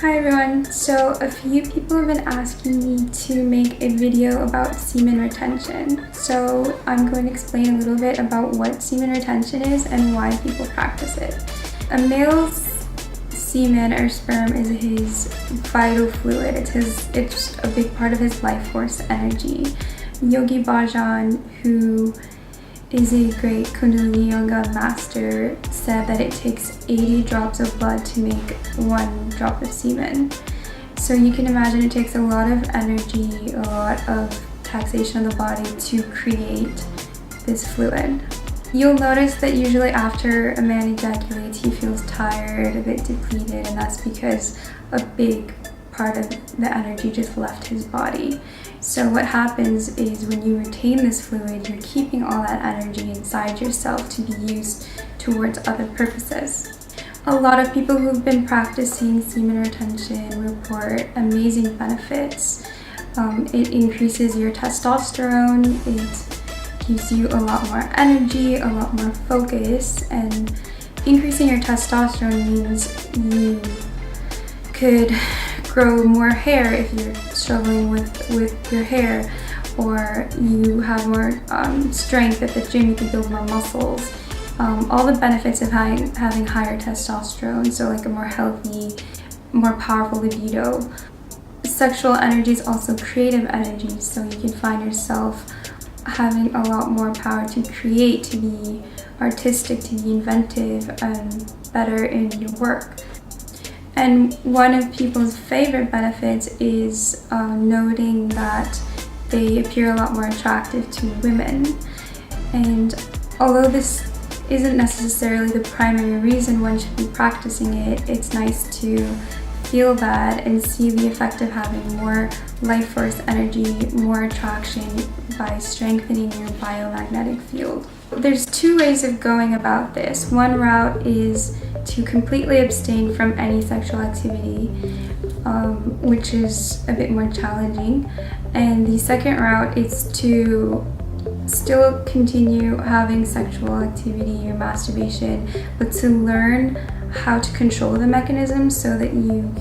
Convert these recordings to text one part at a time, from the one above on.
Hi everyone, so a few people have been asking me to make a video about semen retention. So I'm going to explain a little bit about what semen retention is and why people practice it. A male's semen or sperm is his vital fluid. It's a big part of his life force energy. Yogi Bhajan, who is a great Kundalini Yoga master, said that it takes 80 drops of blood to make 1 drop of semen. So you can imagine it takes a lot of energy, a lot of taxation of the body to create this fluid. You'll notice that usually after a man ejaculates, he feels tired, a bit depleted, and that's because a big part of the energy just left his body. So what happens is when you retain this fluid, you're keeping all that energy inside yourself to be used towards other purposes. A lot of people who've been practicing semen retention report amazing benefits. It increases your testosterone, it gives you a lot more energy, a lot more focus, and increasing your testosterone means you could grow more hair if you're struggling with your hair, or you have more strength at the gym, you can build more muscles. All the benefits of having higher testosterone, so like a more healthy, more powerful libido. Sexual energy is also creative energy, so you can find yourself having a lot more power to create, to be artistic, to be inventive, and better in your work. And one of people's favorite benefits is noting that they appear a lot more attractive to women. And although this isn't necessarily the primary reason one should be practicing it, it's nice to feel that and see the effect of having more life force energy, more attraction by strengthening your biomagnetic field. There's 2 ways of going about this. One route is to completely abstain from any sexual activity, which is a bit more challenging. And the second route is to still continue having sexual activity or masturbation, but to learn how to control the mechanism so that you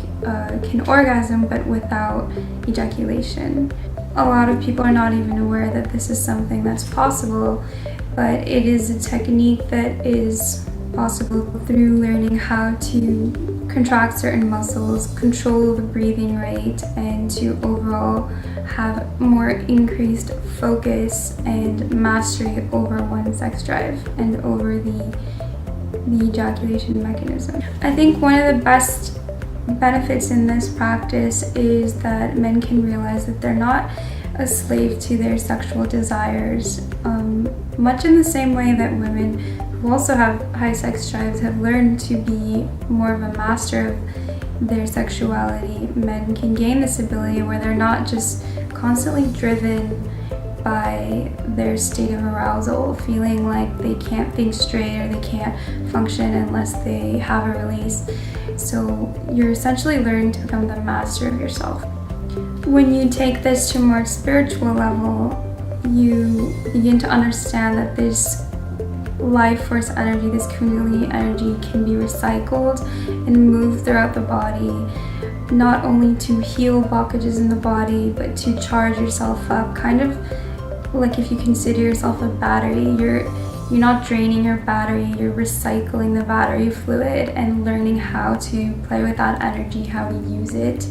can orgasm but without ejaculation. A lot of people are not even aware that this is something that's possible, but it is a technique that is possible through learning how to contract certain muscles, control the breathing rate, and to overall have more increased focus and mastery over one's sex drive and over the ejaculation mechanism. I think one of the best benefits in this practice is that men can realize that they're not a slave to their sexual desires, much in the same way that women who also have high sex drives have learned to be more of a master of their sexuality. Men can gain this ability where they're not just constantly driven by their state of arousal, feeling like they can't think straight or they can't function unless they have a release. So you're essentially learning to become the master of yourself. When you take this to a more spiritual level, you begin to understand that this life force energy, this Kundalini energy, can be recycled and moved throughout the body, not only to heal blockages in the body, but to charge yourself up, kind of like if you consider yourself a battery. You're not draining your battery, you're recycling the battery fluid and learning how to play with that energy, how to use it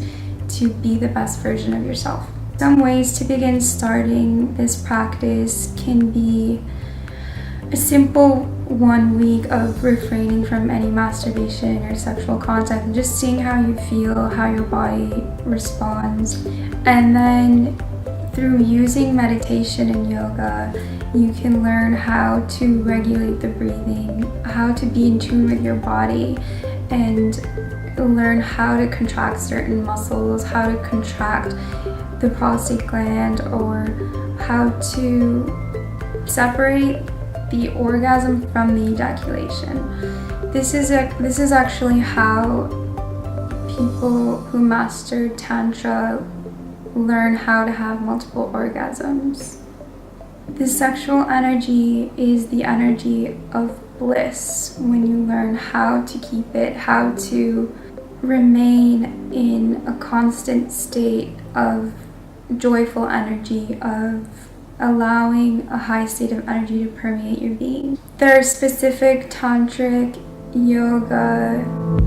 to be the best version of yourself. Some ways to begin starting this practice can be a simple 1 week of refraining from any masturbation or sexual contact and just seeing how you feel, how your body responds. And then through using meditation and yoga, you can learn how to regulate the breathing, how to be in tune with your body, and learn how to contract certain muscles, how to contract the prostate gland, or how to separate the orgasm from the ejaculation. This is actually how people who master Tantra learn how to have multiple orgasms. The sexual energy is the energy of bliss when you learn how to keep it, how to remain in a constant state of joyful energy, of allowing a high state of energy to permeate your being. There are specific tantric yoga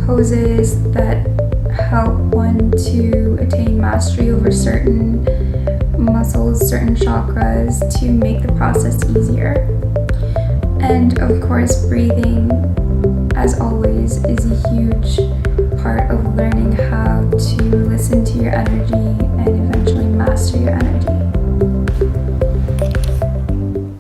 poses that help one to attain mastery over certain muscles, certain chakras, to make the process easier. And of course, breathing, as always, is a huge part of learning how to listen to your energy and eventually master your energy.